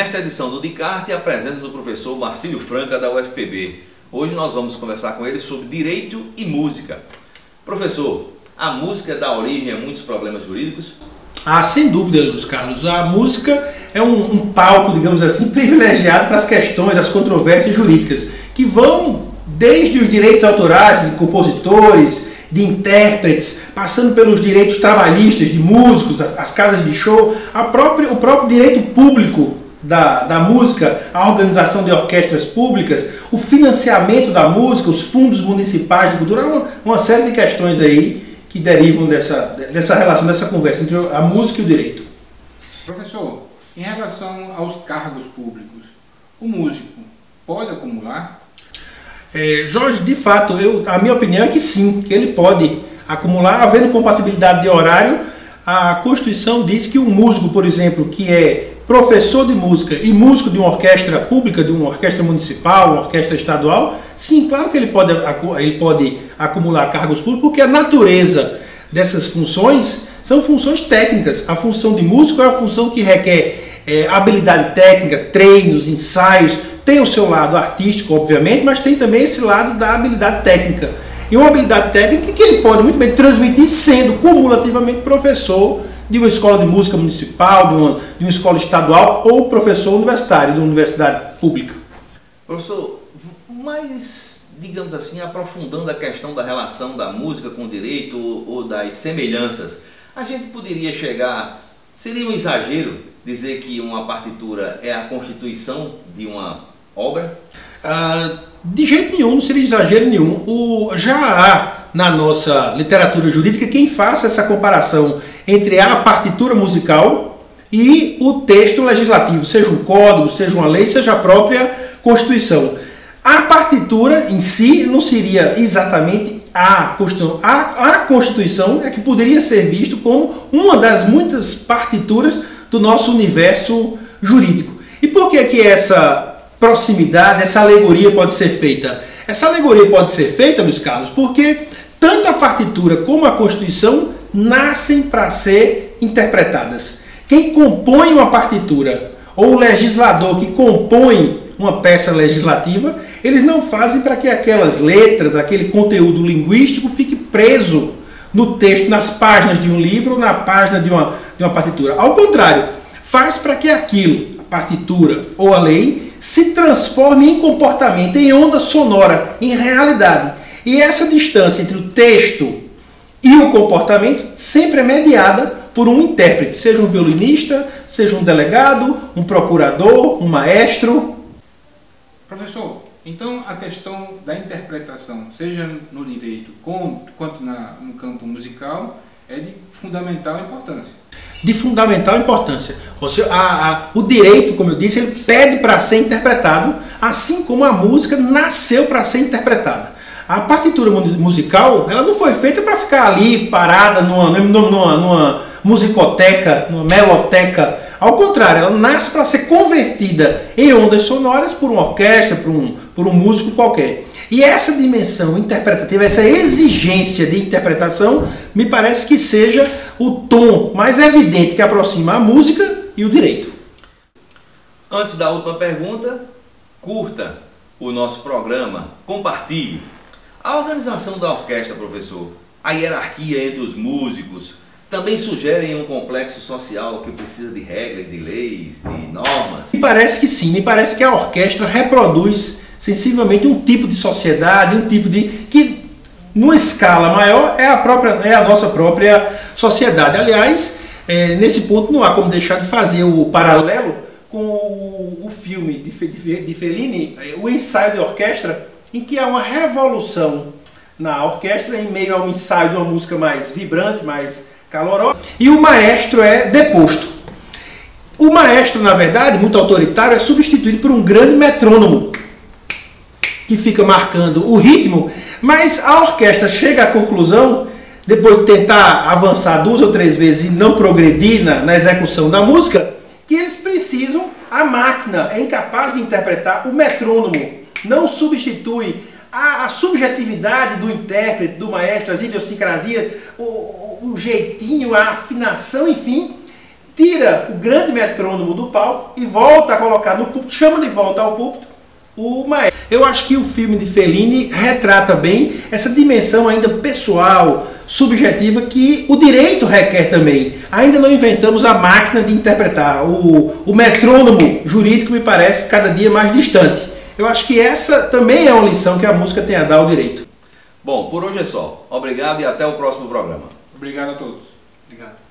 nesta edição do Dicarte, a presença do professor Marcílio Franca, da UFPB. Hoje nós vamos conversar com ele sobre direito e música. Professor, a música dá origem a muitos problemas jurídicos? Sem dúvida, Luiz Carlos. A música é um palco, digamos assim, privilegiado para as questões, as controvérsias jurídicas, que vão desde os direitos autorais de compositores, de intérpretes, passando pelos direitos trabalhistas de músicos, as casas de show, o próprio direito público da música, a organização de orquestras públicas, o financiamento da música, os fundos municipais de cultura, uma série de questões aí que derivam dessa relação, dessa conversa entre a música e o direito. Professor, em relação aos cargos públicos, o músico pode acumular? Jorge, de fato, a minha opinião é que sim, que ele pode acumular, havendo compatibilidade de horário. A Constituição diz que um músico, por exemplo, que é professor de música e músico de uma orquestra pública, de uma orquestra municipal, uma orquestra estadual, sim, claro que ele pode acumular cargos públicos, porque a natureza dessas funções são funções técnicas. A função de músico é uma função que requer habilidade técnica, treinos, ensaios, tem o seu lado artístico, obviamente, mas tem também esse lado da habilidade técnica. E uma habilidade técnica que ele pode muito bem transmitir sendo cumulativamente professor de uma escola de música municipal, de uma escola estadual ou professor universitário de uma universidade pública. Professor, mas, digamos assim, aprofundando a questão da relação da música com o direito ou das semelhanças, a gente poderia chegar, seria um exagero dizer que uma partitura é a constituição de uma obra? De jeito nenhum, não seria exagero nenhum. Já há na nossa literatura jurídica quem faça essa comparação entre a partitura musical e o texto legislativo, seja um código, seja uma lei, seja a própria Constituição. A partitura em si não seria exatamente a Constituição. A Constituição é que poderia ser visto como uma das muitas partituras do nosso universo jurídico. E por que essa proximidade, essa alegoria pode ser feita? Essa alegoria pode ser feita, Luiz Carlos, porque tanto a partitura como a Constituição nascem para ser interpretadas. Quem compõe uma partitura, ou o legislador que compõe uma peça legislativa, eles não fazem para que aquelas letras, aquele conteúdo linguístico fique preso no texto, nas páginas de um livro ou na página de uma partitura. Ao contrário, faz para que aquilo, a partitura ou a lei, se transforme em comportamento, em onda sonora, em realidade. E essa distância entre o texto e o comportamento sempre é mediada por um intérprete, seja um violinista, seja um delegado, um procurador, um maestro. Professor, então a questão da interpretação, seja no direito quanto no campo musical, é de fundamental importância. De fundamental importância. O direito, como eu disse, ele pede para ser interpretado, assim como a música nasceu para ser interpretada. A partitura musical, ela não foi feita para ficar ali parada numa musicoteca, numa meloteca. Ao contrário, ela nasce para ser convertida em ondas sonoras por uma orquestra, por um músico qualquer. E essa dimensão interpretativa, essa exigência de interpretação, me parece que seja o tom mais evidente que aproxima a música e o direito. Antes da última pergunta, curta o nosso programa, compartilhe. A organização da orquestra, professor, a hierarquia entre os músicos, também sugerem um complexo social que precisa de regras, de leis, de normas? Me parece que sim, me parece que a orquestra reproduz sensivelmente um tipo de sociedade, um tipo de... que numa escala maior é a nossa própria sociedade. Aliás, nesse ponto não há como deixar de fazer o paralelo com o filme de Fellini, O Ensaio de Orquestra, em que há uma revolução na orquestra em meio a um ensaio de uma música mais vibrante, mais calorosa, e o maestro é deposto. O maestro, na verdade, muito autoritário, é substituído por um grande metrônomo que fica marcando o ritmo, mas a orquestra chega à conclusão, depois de tentar avançar 2 ou 3 vezes e não progredir na execução da música, que eles precisam, a máquina é incapaz de interpretar, o metrônomo não substitui a subjetividade do intérprete, do maestro, as idiosincrasias, o jeitinho, a afinação, enfim, tira o grande metrônomo do palco e volta a colocar no púlpito, chama de volta ao púlpito o maestro. Eu acho que o filme de Fellini retrata bem essa dimensão ainda pessoal, subjetiva, que o direito requer também. Ainda não inventamos a máquina de interpretar. O metrônomo jurídico me parece cada dia mais distante. Eu acho que essa também é uma lição que a música tem a dar ao direito. Bom, por hoje é só. Obrigado e até o próximo programa. Obrigado a todos. Obrigado.